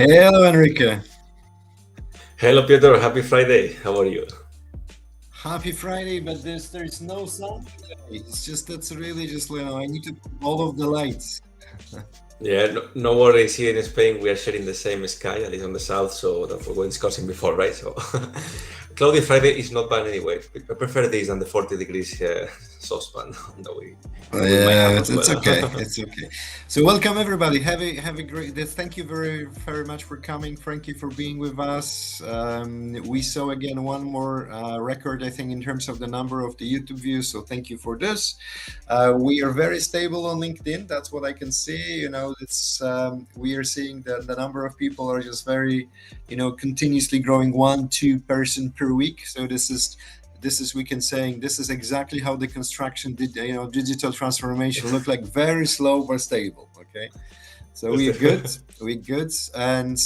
Hello, Enrique. Hello, Peter. Happy Friday. How are you? Happy Friday, but there's no sun today. It's just that's really just I need to put all of the lights. Yeah, no worries. Here in Spain, we are sharing the same sky, at least on the south, so that's what we were discussing before, right? So, cloudy Friday is not bad anyway. I prefer this than the 40 degrees saucepan that we might have Yeah, as it's well. okay. It's okay. So welcome everybody. Have a great. Thank you very much for coming. Thank you for being with us. We saw again one more record, I think, in terms of the number of the YouTube views. So thank you for this. We are very stable on LinkedIn. That's what I can see. It's we are seeing that the number of people are just very, continuously growing 1-2 person per week. So this is we can saying this is exactly how the construction did digital transformation look like, very slow but stable. Okay, so we're good and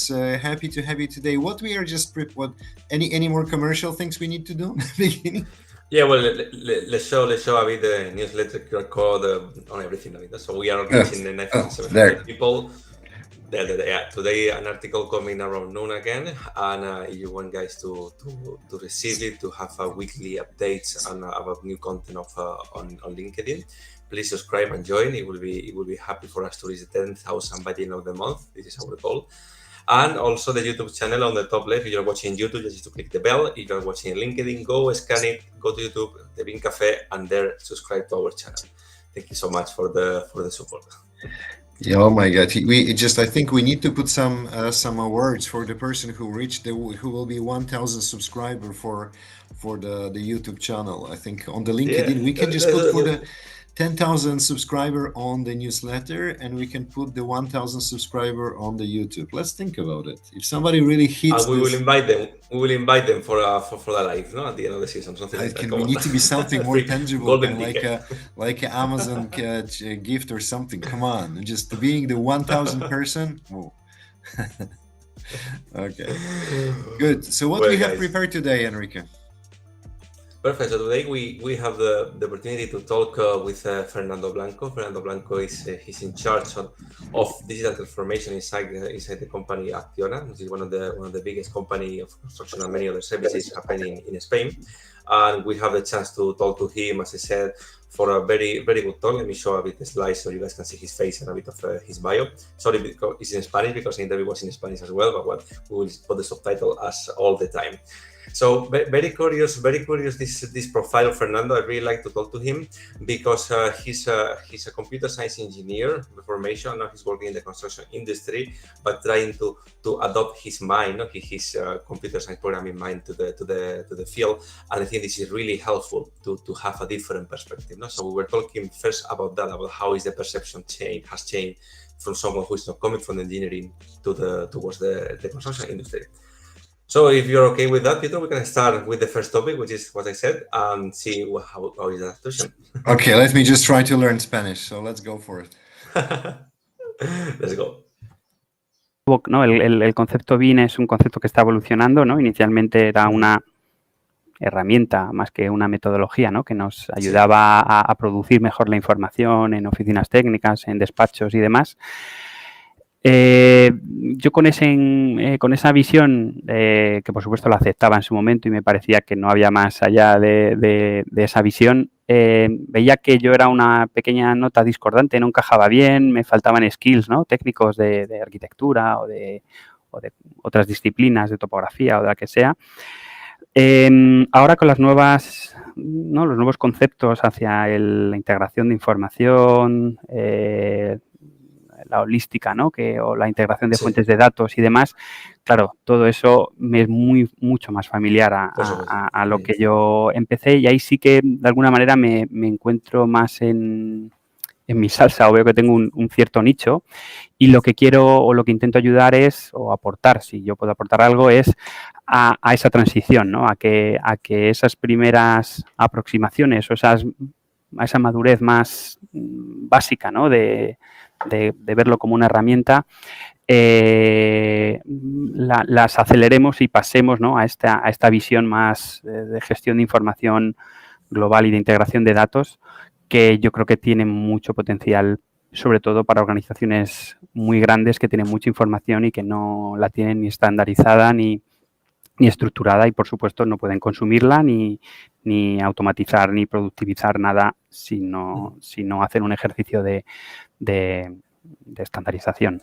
happy to have you today. What we are just what any more commercial things we need to do in the beginning? Yeah, well, let's show a bit the newsletter QR code on everything. So we are reaching the 9,700 people. Yeah, today an article coming around noon again, and if you want guys to receive it, to have weekly updates and about new content on LinkedIn, please subscribe and join. It will be happy for us to reach 10,000 by the end of the month. This is our goal. And also the YouTube channel on the top left. If you're watching YouTube, just to click the bell. If you're watching LinkedIn, go scan it, go to YouTube, the BIM Cafe, and there subscribe to our channel. Thank you so much for the support. Yeah, oh my God! I think we need to put some awards for the person who will be 1,000 subscriber for the YouTube channel. I think on the LinkedIn we can just put for the 10,000 subscriber on the newsletter, and we can put the 1,000 subscriber on the YouTube. Let's think about it. If somebody really hits, we will invite them. We will invite them for the live, no, at the end of the season, something like that. We need to be something more tangible, golden like an Amazon gift or something. Come on, just being the 1,000 person. Oh. Okay, good. So what we have prepared today, Enrique? Perfect. So today we have the opportunity to talk with Fernando Blanco. Fernando Blanco he's in charge of digital transformation inside the company Acciona, which is one of the biggest company of construction and many other services happening in Spain. And we have the chance to talk to him, as I said, for a very, very good talk. Let me show a bit the slides so you guys can see his face and a bit of his bio. Sorry, because it's in Spanish, because the interview was in Spanish as well, but we will put the subtitle as all the time. So very curious this profile of Fernando. I really like to talk to him because he's a computer science engineer by formation. Now he's working in the construction industry, but trying to adopt his mind, his computer science programming mind to the field. And I think this is really helpful to have a different perspective. No? So we were talking first about that, about how is the perception has changed from someone who is not coming from engineering towards the construction industry. So if you're okay with that, Peter, we can start with the first topic, which is what I said, and see how is the adaptation. Okay, let me just try to learn Spanish. So let's go for it. Let's go. ¿No? El concepto BIM es un concepto que está evolucionando, ¿no? Inicialmente era una herramienta más que una metodología, ¿no? Que nos ayudaba a producir mejor la información en oficinas técnicas, en despachos y demás. Yo con esa visión, que por supuesto la aceptaba en su momento y me parecía que no había más allá de esa visión, veía que yo era una pequeña nota discordante, no encajaba bien, me faltaban skills, ¿no? Técnicos de arquitectura o de otras disciplinas, de topografía o de la que sea. Ahora con los nuevos conceptos hacia la integración de información, la holística, ¿no? O la integración de fuentes de datos y demás, claro, todo eso me es mucho más familiar a lo que yo empecé, y ahí sí que de alguna manera me encuentro más en mi salsa, o veo que tengo un cierto nicho, y lo que quiero o lo que intento ayudar es, o aportar, si yo puedo aportar algo, es a esa transición, ¿no? A que esas primeras aproximaciones o a esa madurez más básica, ¿no? De verlo como una herramienta, las aceleremos y pasemos, ¿no? a esta visión más de gestión de información global y de integración de datos, que yo creo que tiene mucho potencial sobre todo para organizaciones muy grandes que tienen mucha información y que no la tienen ni estandarizada ni estructurada y, por supuesto, no pueden consumirla ni automatizar ni productivizar nada si no hacen un ejercicio de estandarización.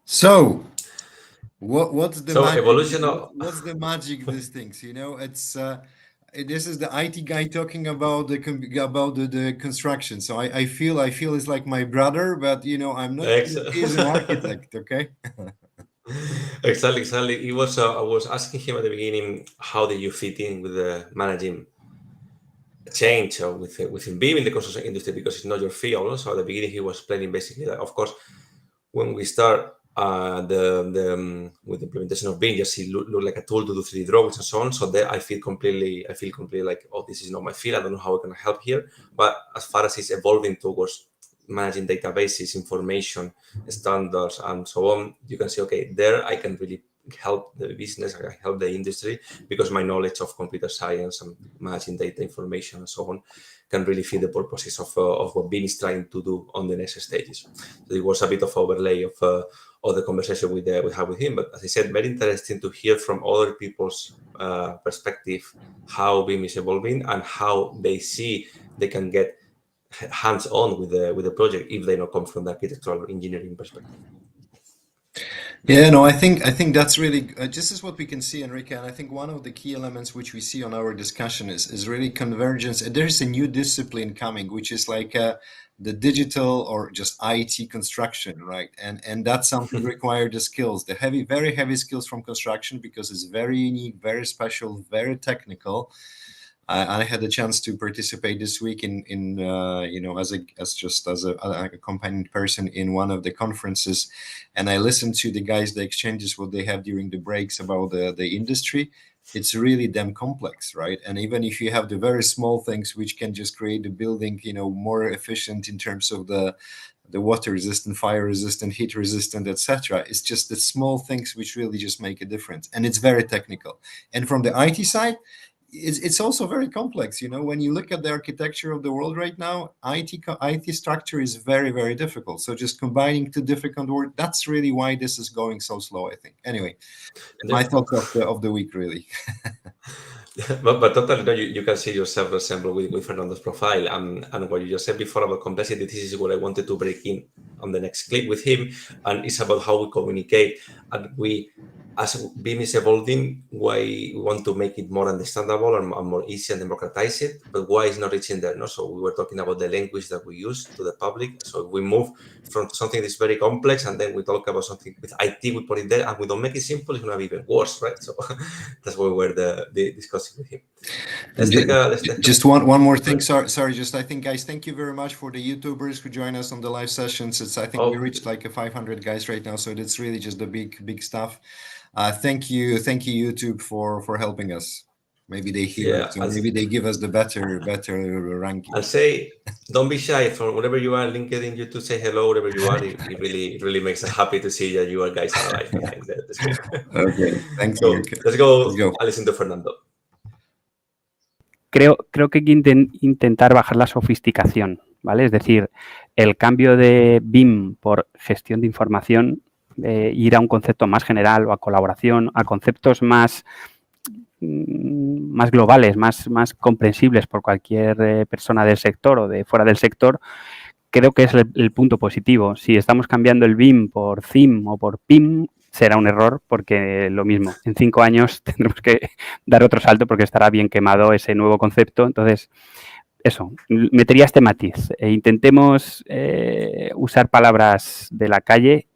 So, what's the magic? Evolution of What's the magic? These things, you know, it's this is the IT guy talking about the construction. So I feel it's like my brother, but you know, I'm not. He's an architect, okay? Exactly. It was. I was asking him at the beginning, how did you fit in with the managing change or within BIM in the construction industry, because it's not your field. So at the beginning, he was explaining basically that, of course, when we start with the implementation of BIM, just it look like a tool to do 3D drawings and so on. So there I feel completely like, oh, this is not my field. I don't know how I can help here. But as far as it's evolving towards managing databases, information, standards, and so on, you can say, okay, there I can really help the business, I can help the industry, because my knowledge of computer science and managing data information and so on can really fit the purposes of what BIM is trying to do on the next stages. So it was a bit of overlay of the conversation we had with him. But as I said, very interesting to hear from other people's perspective how BIM is evolving and how they see they can get hands-on with the project if they don't come from the architectural engineering perspective. Yeah, no, I think that's really this is what we can see, Enrique, and I think one of the key elements which we see on our discussion is really convergence. There's a new discipline coming, which is like the digital or just IT construction, right? And that's something required the skills, the very heavy skills from construction, because it's very unique, very special, very technical. I had a chance to participate this week in you know, as a accompanying person in one of the conferences, and I listened to the guys, the exchanges, what they have during the breaks about the industry. It's really damn complex, right? And even if you have the very small things which can just create the building, you know, more efficient in terms of the water resistant, fire resistant, heat resistant, etc. It's just the small things which really just make a difference, and it's very technical. And from the IT side, it's also very complex. You know, when you look at the architecture of the world right now, IT structure is very, very difficult. So just combining two difficult words, that's really why this is going so slow, I think. Anyway, my thoughts of the week, really. But totally, no, you can see yourself resemble with Fernando's profile. And what you just said before about complexity, this is what I wanted to break in on the next clip with him. And it's about how we communicate. And as BIM is evolving, why we want to make it more understandable and more easy and democratize it, but why it's not reaching there. No? So we were talking about the language that we use to the public. So if we move from something that's very complex and then we talk about something with IT, we put it there and we don't make it simple, it's going to be even worse, right? So that's what we were discussing with him. Just one more thing. Sorry. Just I think, guys, thank you very much for the YouTubers who join us on the live sessions. I think we reached like 500 guys right now, so it's really just the big stuff. Thank you, YouTube, for helping us. Maybe they hear it, so maybe they give us the better ranking. I'll say, don't be shy. From wherever you are, LinkedIn, YouTube, say hello wherever you are. It really makes us happy to see that you guys are alive behind the screen. Okay, thanks. So let's go. I'll listen to Fernando. Creo que hay que intentar bajar la sofisticación, ¿vale? Es decir, el cambio de BIM por gestión de información, ir a un concepto más general o a colaboración, a conceptos más globales, más comprensibles por cualquier persona del sector o de fuera del sector, creo que es el punto positivo. Si estamos cambiando el BIM por CIM o por PIM, será un error, porque lo mismo, en 5 años tendremos que dar otro salto porque estará bien quemado ese nuevo concepto. Entonces, eso, metería este matiz. Intentemos usar palabras de la calle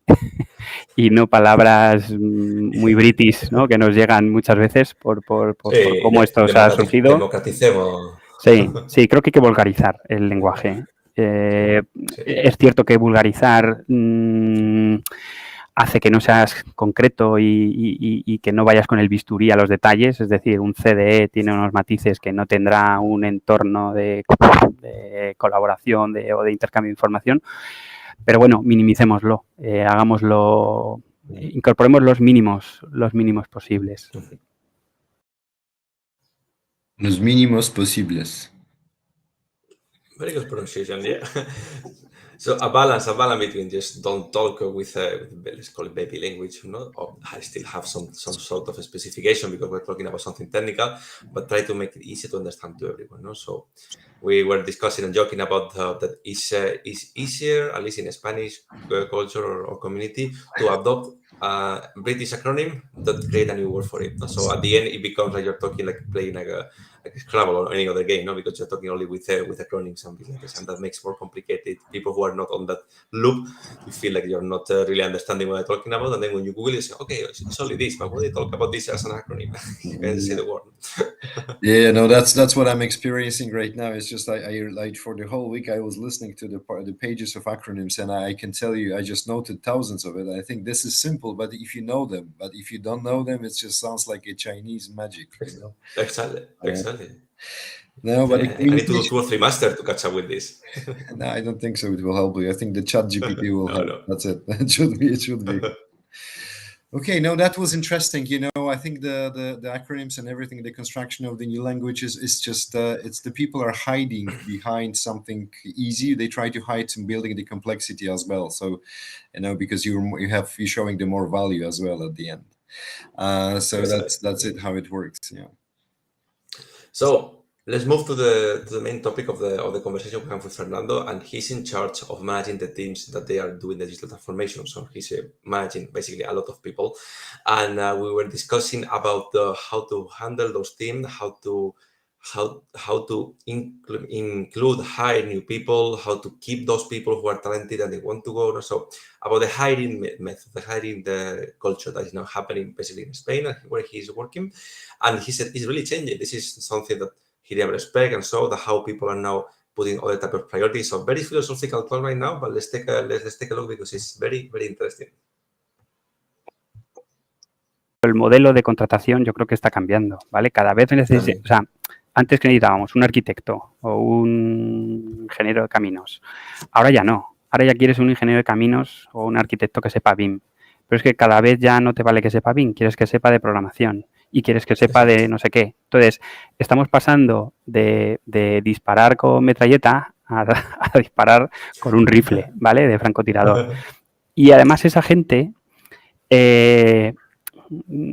y no palabras muy british, ¿no? Que nos llegan muchas veces por cómo esto se ha surgido. Democraticemos. Sí, creo que hay que vulgarizar el lenguaje. Es cierto que vulgarizar hace que no seas concreto y que no vayas con el bisturí a los detalles. Es decir, un CDE tiene unos matices que no tendrá un entorno de colaboración o de intercambio de información. Pero bueno, minimicémoslo, hagámoslo, incorporemos los mínimos posibles. Los mínimos posibles. Very good pronunciation, yeah. So a balance between just don't talk with let's call it baby language, or I still have some sort of a specification because we're talking about something technical, but try to make it easy to understand to everyone, So we were discussing and joking about that is easier, at least in Spanish culture or community, to adopt a British acronym that create a new word for it. So at the end, it becomes like you're talking like playing like Scrabble or any other game, because you're talking only with acronyms and things like this, and that makes more complicated. People who are not on that loop, you feel like you're not really understanding what they're talking about, and then when you Google, you say, okay, it's only this, but when they talk about this as an acronym, you can say the word. Yeah, no, that's what I'm experiencing right now. It's just I like for the whole week I was listening to the pages of acronyms, and I can tell you I just noted thousands of it. I think this is simple, but if you know them, but if you don't know them, it just sounds like a Chinese magic, Exactly. No, but I need to do 2 or 3 masters to catch up with this. No, I don't think so. It will help you. I think the chat GPT will help. No. That's it. It should be. Okay, no, that was interesting. I think the acronyms and everything, the construction of the new languages is just it's the people are hiding behind something easy. They try to hide some building the complexity as well. So, because you're showing the more value as well at the end. So that's it. How it works. Yeah. So let's move to the main topic of the conversation we have with Fernando, and he's in charge of managing the teams that they are doing the digital transformation. So he's managing basically a lot of people, and we were discussing about how to handle those teams, how to include hire new people, how to keep those people who are talented and they want to go. So about the hiring method, the hiring the culture that is now happening basically in Spain where he's working, and he said it's really changing. This is something that he never expect, and so how people are now putting other type of priorities. So very philosophical talk right now, but let's take a look because it's very, very interesting. El modelo de contratación yo creo que está cambiando, ¿vale? Cada vez antes que necesitábamos un arquitecto o un ingeniero de caminos. Ahora ya no. Ahora ya quieres un ingeniero de caminos o un arquitecto que sepa BIM. Pero es que cada vez ya no te vale que sepa BIM, quieres que sepa de programación y quieres que sepa de no sé qué. Entonces, estamos pasando de disparar con metralleta a disparar con un rifle, ¿vale? De francotirador. Y además esa gente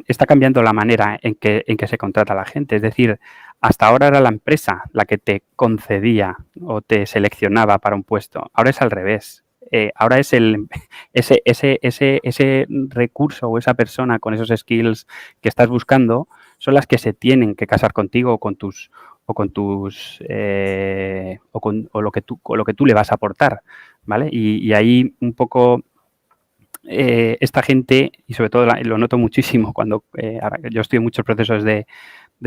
está cambiando la manera en que se contrata a la gente. Es decir, hasta ahora era la empresa la que te concedía o te seleccionaba para un puesto. Ahora es al revés. Ahora es ese recurso o esa persona con esos skills que estás buscando son las que se tienen que casar contigo o lo que tú le vas a aportar, ¿vale? Y ahí un poco esta gente, y sobre todo lo noto muchísimo cuando yo estoy en muchos procesos de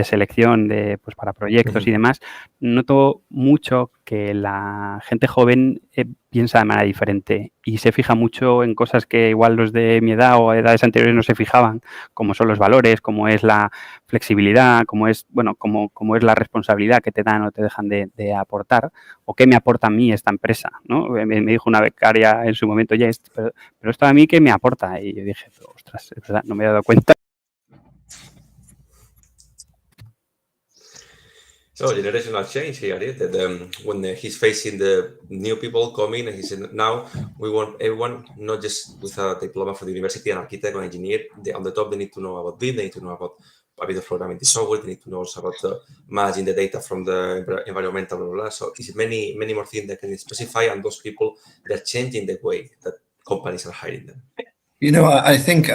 selección pues para proyectos y demás, noto mucho que la gente joven piensa de manera diferente y se fija mucho en cosas que igual los de mi edad o edades anteriores no se fijaban, como son los valores, como es la flexibilidad, como es la responsabilidad que te dan o te dejan de aportar, o qué me aporta a mí esta empresa, ¿no? Me dijo una becaria en su momento, ya, pero esto a mí ¿qué me aporta? Y yo dije, ostras, es verdad, no me he dado cuenta. So generational change here, that when he's facing the new people coming, and he said, now we want everyone, not just with a diploma from the university, an architect or engineer, on the top they need to know about BIM, they need to know about a bit of programming the software, they need to know also about managing the data from the environmental, blah, blah, blah. So it's many more things that can specify, and those people, they're changing the way that companies are hiring them. I think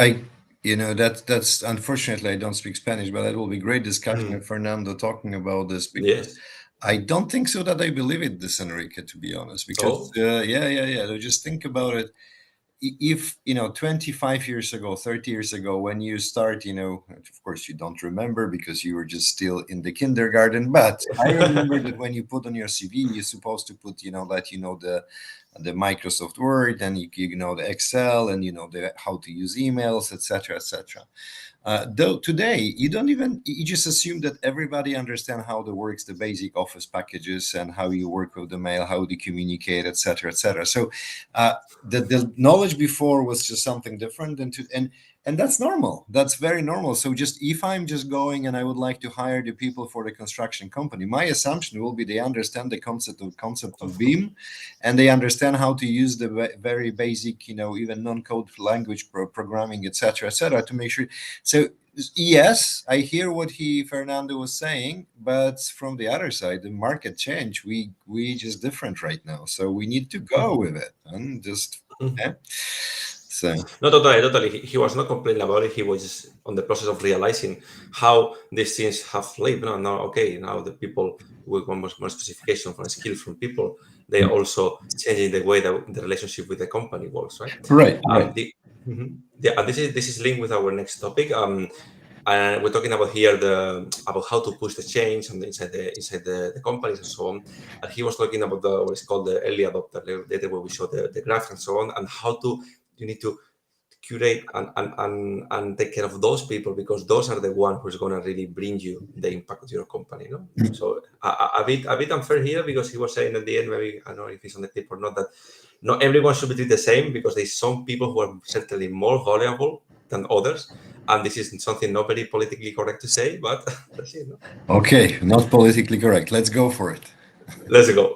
that's unfortunately I don't speak Spanish, but it will be great discussion with Fernando talking about this, because I don't think so that I believe it, this Enrique, to be honest, because so just think about it. If 25 years ago, 30 years ago, when you start, of course you don't remember because you were just still in the kindergarten, but I remember that when you put on your CV, you're supposed to put the Microsoft Word, and you know the Excel, and how to use emails, etc. Though today you just assume that everybody understands how it works, the basic office packages, and how you work with the mail, how to communicate, etc. So the knowledge before was just something different, and And that's normal. That's very normal. So just if I'm just going and I would like to hire the people for the construction company, my assumption will be they understand the concept of BIM, and they understand how to use the very basic, even non-code language programming, etc., to make sure. So yes, I hear what Fernando was saying, but from the other side, the market change, we just different right now. So we need to go with it and just. So. No, totally. He was not complaining about it. He was just on the process of realizing how these things have lived. Now the people with more specification from skill from people, they are also changing the way that the relationship with the company works, right? Right. This is linked with our next topic. And we're talking about here about how to push the change inside the companies and so on. And he was talking about what is called the early adopter, later where we show the graph and so on, and how you need to curate and take care of those people, because those are the ones who's going to really bring you the impact of your company. So a bit unfair here, because he was saying at the end, maybe I don't know if he's on the tip or not, that not everyone should be treated the same, because there's some people who are certainly more valuable than others. And this is something not very politically correct to say, but that's it. Okay, not politically correct. Let's go for it. Let's go.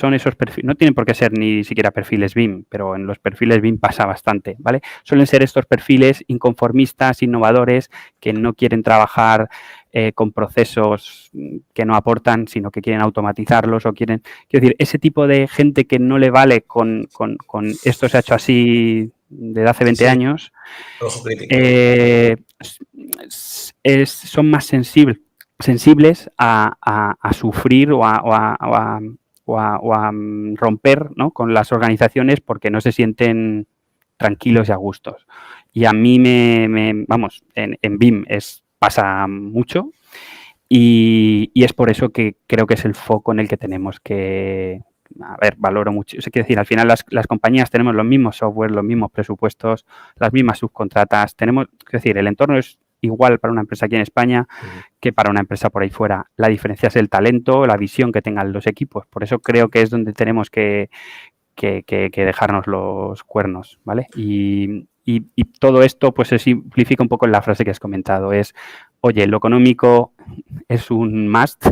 Son esos perfiles, no tienen por qué ser ni siquiera perfiles BIM, pero en los perfiles BIM pasa bastante, ¿vale? Suelen ser estos perfiles inconformistas, innovadores, que no quieren trabajar con procesos que no aportan, sino que quieren automatizarlos o quiero decir, ese tipo de gente que no le vale con esto se ha hecho así desde hace 20 años, son más sensibles a sufrir o a romper, ¿no?, con las organizaciones porque no se sienten tranquilos y a gustos. Y a mí vamos, en BIM pasa mucho y es por eso que creo que es el foco en el que tenemos que, valoro mucho. Quiero decir, al final las compañías tenemos los mismos software, los mismos presupuestos, las mismas subcontratas. Quiero decir, el entorno es igual para una empresa aquí en España que para una empresa por ahí fuera. La diferencia es el talento, la visión que tengan los equipos. Por eso creo que es donde tenemos que dejarnos los cuernos, ¿vale? Y todo esto pues se simplifica un poco en la frase que has comentado. Es, oye, lo económico es un must,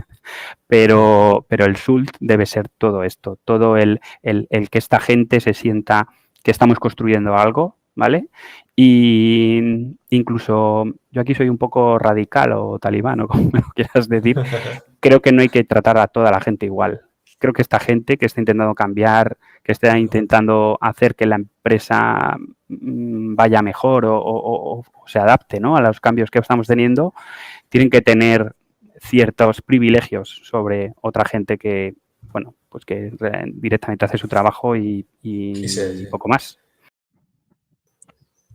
pero el SULT debe ser todo esto. Todo el que esta gente se sienta que estamos construyendo algo, ¿vale? Y incluso yo aquí soy un poco radical o talibán, o como lo quieras decir, creo que no hay que tratar a toda la gente igual. Creo que esta gente que está intentando cambiar, que está intentando hacer que la empresa vaya mejor o se adapte, ¿no?, a los cambios que estamos teniendo, tienen que tener ciertos privilegios sobre otra gente que, bueno, pues que directamente hace su trabajo y poco más.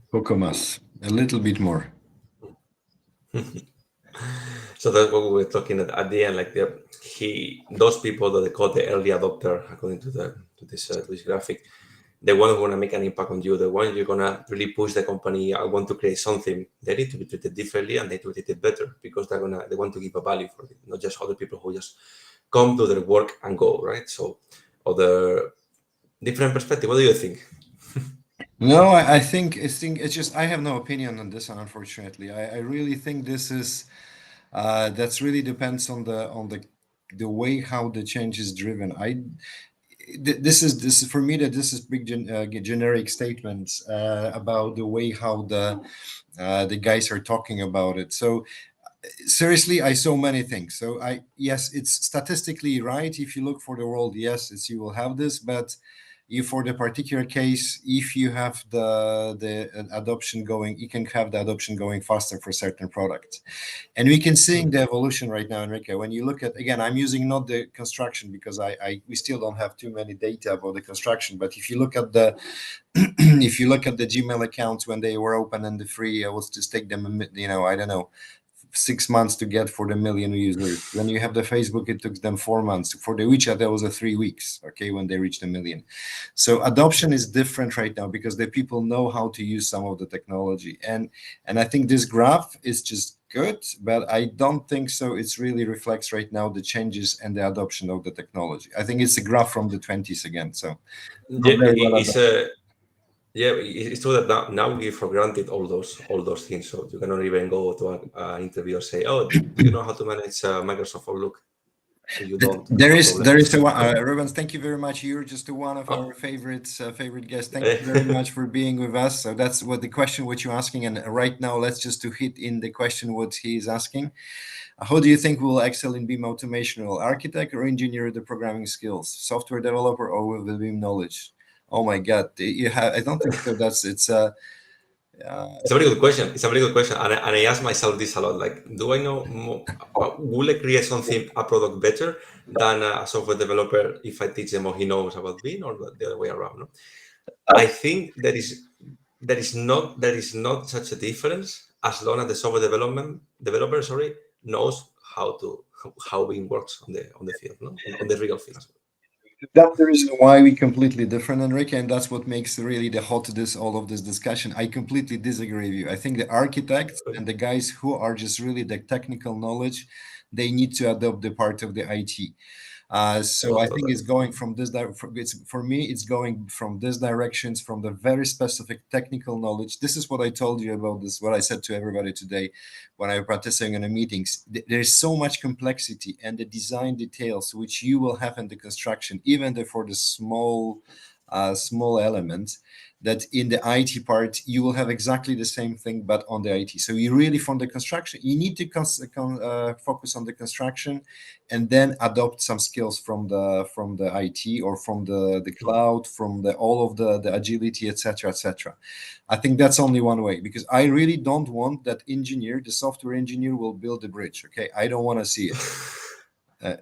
Poco más, a little bit more. So that's what we were talking at the end, like those people that they call the early adopter, according to this graphic, the one who want to make an impact on you, the one you're gonna really push the company. I want to create something. They need to be treated differently and they need to be treated better, because they want to give a value for it, not just other people who just come do their work and go, right? So, other different perspective. What do you think? No, I think it's just, I have no opinion on this one, unfortunately. I really think this is that's really depends on the way how the change is driven. This is for me that this is big generic statements about the way how the guys are talking about it. So seriously, I saw many things. So yes, it's statistically right. If you look for the world, yes, you will have this, but for the particular case, if you have the adoption going, you can have the adoption going faster for certain products. And we can see the evolution right now, Enrique. When you look at, again, I'm using not the construction because we still don't have too many data about the construction. But if you look at the Gmail accounts when they were open and the free, I was just take them, I don't know, 6 months to get for the million users. When you have the Facebook, it took them 4 months. For the WeChat, that was 3 weeks, okay, when they reached 1 million. So adoption is different right now because the people know how to use some of the technology. And I think this graph is just good, but I don't think so. It really reflects right now the changes and the adoption of the technology. I think it's a graph from the 20s again. So Yeah, it's true that now we give for granted all those things. So you cannot even go to an interview or say, "Oh, do you know how to manage Microsoft Outlook?" If you don't, There no is problem. Rubens, thank you very much. You're just one of our Oh, favorite guests. Thank you very much for being with us. So that's what the question what you're asking, and right now let's just to hit in the question what he is asking. How do you think we'll excel in BIM automation? Will architect or engineer the programming skills, software developer or with the BIM knowledge? Oh my God, you have. I don't think so. it's a very good question. It's a very good question, and I ask myself this a lot. Like, do I know more? Will I create something, a product better than a software developer if I teach them what he knows about BIM, or the other way around? No? I think there is not such a difference as long as the software developer, knows how BIM works on the field, no, on the real field. That's the reason why we completely different, Enrique, and that's what makes really the hot all of this discussion. I completely disagree with you. I think the architects and the guys who are just really the technical knowledge, they need to adopt the part of the IT. So I think it's going from this. For me, it's going from this directions, from the very specific technical knowledge. This is what I told you about this. What I said to everybody today when I was participating in the meetings. There's so much complexity and the design details which you will have in the construction, even for the small elements. That in the IT part, you will have exactly the same thing, but on the IT. So you really, from the construction, you need to focus on the construction, and then adopt some skills from the IT or from the cloud, from all of the agility, etc. I think that's only one way, because I really don't want that the software engineer will build a bridge. Okay, I don't want to see it.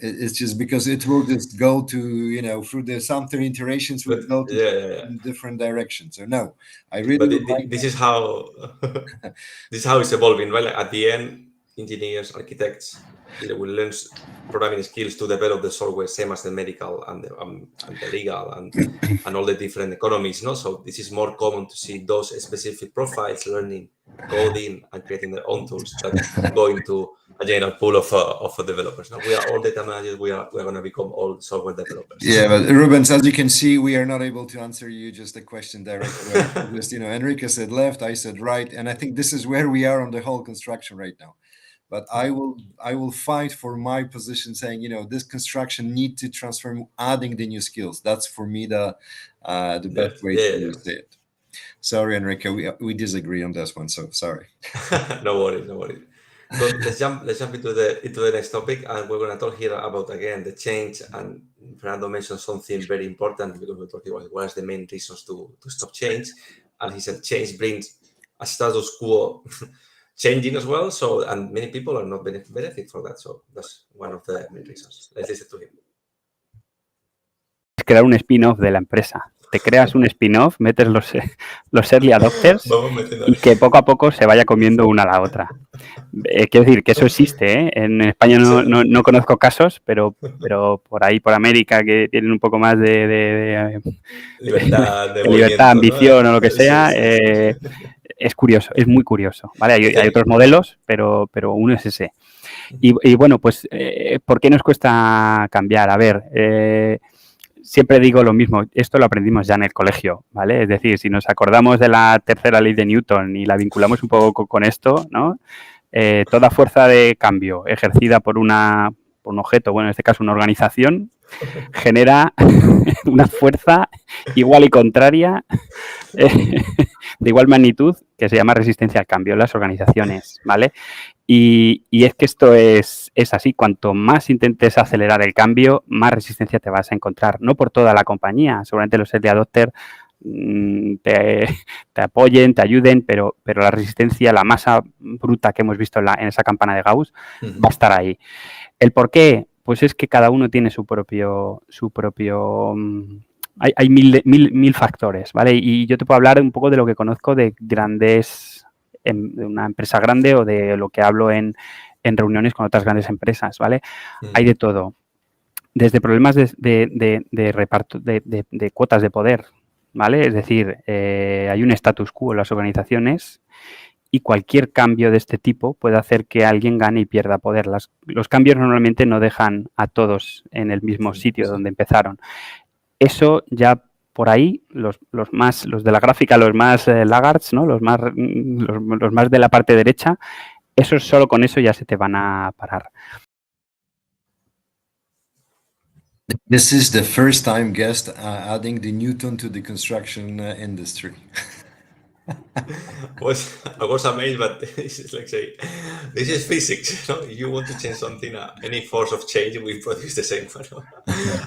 It's just because it will just go to through the some iterations will go to in different directions. So no, I really. But this is how it's evolving, right? Like at the end, engineers, architects, will learn programming skills to develop the software, same as the medical and the legal and all the different economies. No, so this is more common to see those specific profiles learning coding and creating their own tools that go into a general pool of developers. Now we are all data managers. We are going to become all software developers. Yeah, but Rubens, as you can see, we are not able to answer you just a question directly. Just Enrique said left, I said right, and I think this is where we are on the whole construction right now. But I will fight for my position, saying this construction need to transform, adding the new skills. That's for me the best way to say it. Sorry, Enrique, we disagree on this one. So sorry. No worries. So let's jump into the next topic, and we're going to talk here about again the change. And Fernando mentioned something very important, because we're talking about what are the main reasons to stop change, and he said change brings a status quo changing as well. So, and many people are not benefit from that. So that's one of the main reasons. Let's listen to him. Crear un spin-off de la empresa. Te creas un spin-off, metes los early adopters y que poco a poco se vaya comiendo una a la otra. Quiero decir que eso existe, ¿eh? En España no conozco casos, pero por ahí, por América, que tienen un poco más de libertad, ambición, ¿no? O lo que sea, es curioso, es muy curioso, ¿vale? Hay otros modelos, pero uno es ese. Y bueno, pues, ¿por qué nos cuesta cambiar? A ver, siempre digo lo mismo, esto lo aprendimos ya en el colegio, ¿vale? Es decir, si nos acordamos de la tercera ley de Newton y la vinculamos un poco con esto, ¿no? Toda fuerza de cambio ejercida por un objeto, bueno, en este caso una organización, genera una fuerza igual y contraria, de igual magnitud, que se llama resistencia al cambio en las organizaciones, ¿vale? Y es que esto es así. Cuanto más intentes acelerar el cambio, más resistencia te vas a encontrar. No por toda la compañía. Seguramente los early adopters te apoyen, te ayuden, pero la resistencia, la masa bruta que hemos visto en esa campana de Gauss, va a estar ahí. ¿El por qué? Pues es que cada uno tiene su propio hay mil factores, ¿vale? Y yo te puedo hablar un poco de lo que conozco de grandes, de una empresa grande, o de lo que hablo en reuniones con otras grandes empresas, ¿vale? Hay de todo. Desde problemas de reparto, de cuotas de poder, ¿vale? Es decir, hay un status quo en las organizaciones y cualquier cambio de este tipo puede hacer que alguien gane y pierda poder. Los cambios normalmente no dejan a todos en el mismo sitio donde empezaron. Eso ya por ahí, los de la gráfica, los más laggards, ¿no? Los más de la parte derecha, eso solo con eso ya se te van a parar. This is the first time guest adding the Newton to the construction industry. I was amazed, but it's like say, this is physics. You know, you want to change something, any force of change, we produce the same one. No?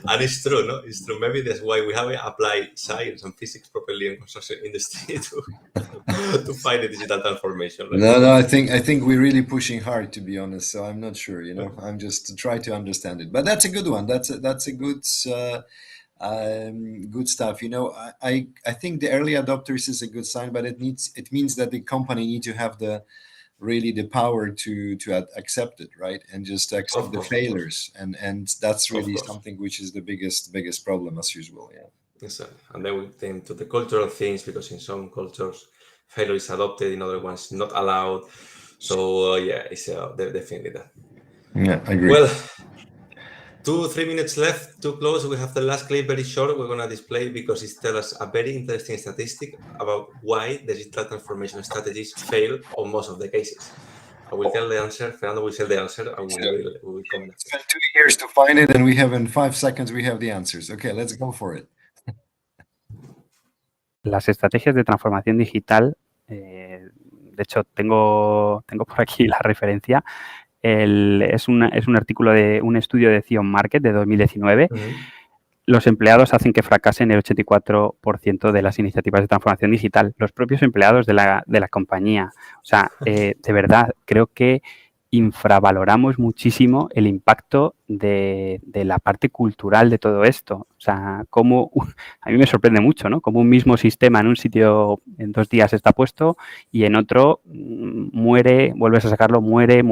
And it's true, no? It's true. Maybe that's why we haven't applied science and physics properly in construction industry to find a digital transformation. Right? No, I think we're really pushing hard, to be honest. So I'm not sure. You know, I'm just try to understand it. But that's a good one. That's a good. Good stuff. You know, I think the early adopters is a good sign, but it means that the company need to have the power to accept it, right, and just accept the failures, and that's really something which is the biggest problem as usual. Yeah. Exactly. And then we think to the cultural things, because in some cultures failure is adopted, in other ones not allowed. So yeah, it's definitely that. Yeah, I agree. Well. 2-3 minutes left to close. We have the last clip, very short. We're going to display because it tells us a very interesting statistic about why digital transformation strategies fail on most of the cases. I will tell the answer. Fernando will tell the answer, and we will come next. It's been 2 years to find it, and we have in 5 seconds we have the answers. Okay, let's go for it. Las estrategias de transformación digital, de hecho, tengo por aquí la referencia. Es un artículo de un estudio de Zion Market de 2019. Los empleados hacen que fracasen el 84% de las iniciativas de transformación digital. Los propios empleados de la compañía. O sea, de verdad, creo que infravaloramos muchísimo el impacto de la parte cultural de todo esto. O sea, a mí me sorprende mucho, ¿no? Como un mismo sistema en un sitio en 2 días está puesto y en otro muere, vuelves a sacarlo, muere,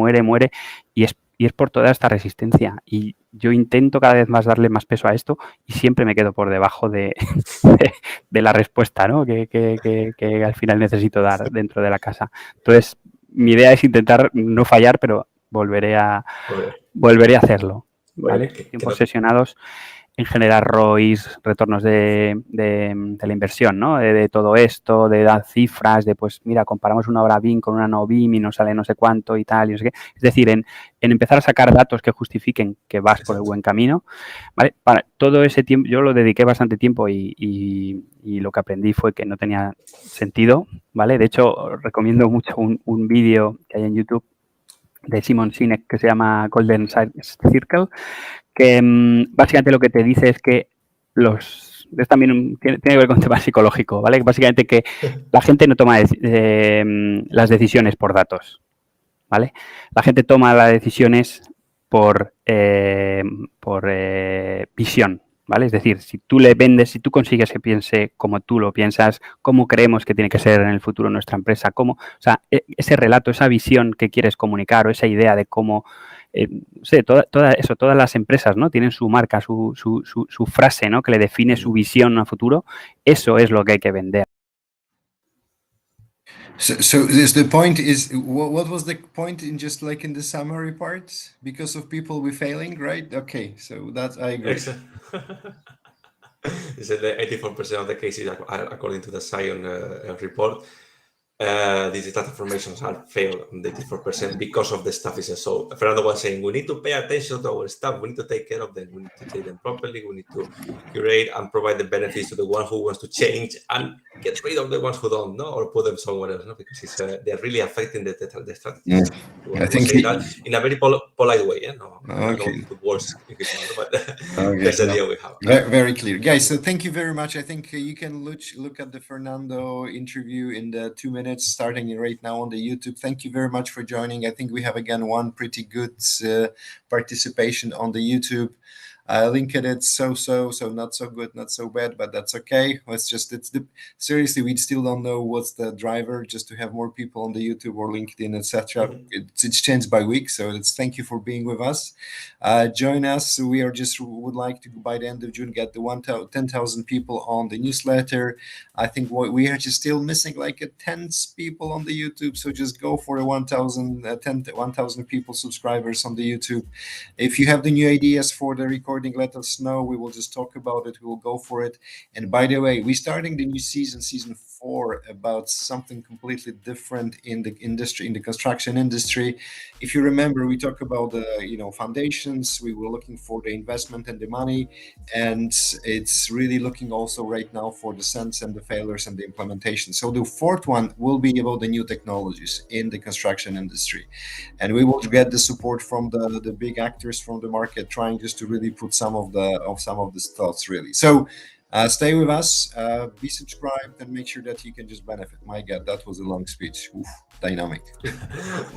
y es por toda esta resistencia. Y yo intento cada vez más darle más peso a esto y siempre me quedo por debajo de la respuesta, ¿no? que al final necesito dar dentro de la casa. Entonces, mi idea es intentar no fallar, pero volveré a hacerlo, ¿vale? Tiempos sesionados en generar ROIs, retornos de la inversión, ¿no? De todo esto, de dar cifras, de pues mira, comparamos una obra BIM con una no BIM y nos sale no sé cuánto y tal, y no sé qué. Es decir, en empezar a sacar datos que justifiquen que vas por el buen camino, ¿vale? Para todo ese tiempo, yo lo dediqué bastante tiempo y lo que aprendí fue que no tenía sentido, ¿vale? De hecho, recomiendo mucho un vídeo que hay en YouTube de Simon Sinek que se llama Golden Circle, que básicamente lo que te dice es que es también tiene que ver con un tema psicológico, ¿vale? Básicamente que la gente no toma las decisiones por datos, ¿vale? La gente toma las decisiones por visión, ¿vale? Es decir, si tú le vendes, si tú consigues que piense como tú lo piensas, cómo creemos que tiene que ser en el futuro nuestra empresa, o sea, ese relato, esa visión que quieres comunicar o esa idea de cómo, todas las empresas, ¿no? Tienen su marca, su frase, ¿no? Que le define su visión a futuro. Eso es lo que hay que vender. So is the point is what was the point in just like in the summary part? Because of people we failing, right? Okay, so that's I agree. It's the 84% of the cases, according to the Zion report, digital transformations are failed on the 84% because of the staff issues. So Fernando was saying we need to pay attention to our staff. We need to take care of them. We need to take them properly. We need to curate and provide the benefits to the one who wants to change and get rid of the ones who don't, no, or put them somewhere else, no, because they're really affecting the strategy. Yeah. I think that in a very polite way. Yeah, no, okay. I don't put words in his mouth, but that's the idea we have. Very clear, guys. So thank you very much. I think you can look at the Fernando interview in the 2 minutes starting right now on the YouTube. Thank you very much for joining. I think we have again one pretty good participation on the YouTube. LinkedIn, so not so good, not so bad, but that's okay. Seriously, we still don't know what's the driver just to have more people on the YouTube or LinkedIn, etc. It's changed by week, so thank you for being with us. Join us. We would like to by the end of June get the 10,000 people on the newsletter. I think we are just still missing like 10 people on the YouTube, so just go for 1,000 people subscribers on the YouTube. If you have the new ideas for the recording recording, let us know. We will just talk about it. We will go for it. And by the way, we're starting the new season 4, about something completely different in the industry, in the construction industry. If you remember, we talked about the foundations. We were looking for the investment and the money, and it's really looking also right now for the sense and the failures and the implementation. So the 4th one will be about the new technologies in the construction industry, and we will get the support from the big actors from the market, trying just to really put some of the thoughts really. So stay with us, be subscribed, and make sure that you can just benefit. My God, that was a long speech. Oof, dynamic.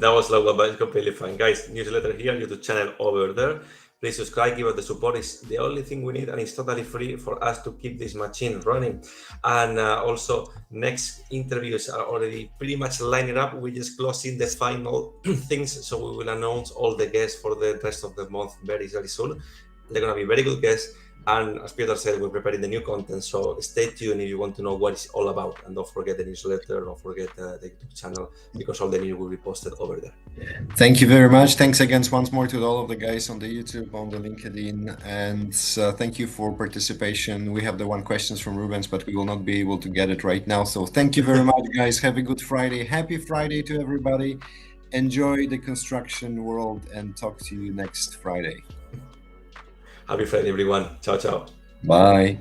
That was long, but it's completely fine. Guys, newsletter here, YouTube channel over there. Please subscribe, give us the support. It's the only thing we need, and it's totally free for us to keep this machine running. And also, next interviews are already pretty much lining up. We're just closing the final things, so we will announce all the guests for the rest of the month very, very soon. They're going to be very good guests. And as Peter said, we're preparing the new content, so stay tuned if you want to know what it's all about. And don't forget the newsletter, don't forget the YouTube channel, because all the news will be posted over there. Thank you very much. Thanks again once more to all of the guys on the YouTube, on the LinkedIn, and thank you for participation. We have the one questions from Rubens, but we will not be able to get it right now. So thank you very much, guys. Have a good Friday. Happy Friday to everybody. Enjoy the construction world, and talk to you next Friday. Happy Friday, everyone. Ciao, ciao. Bye.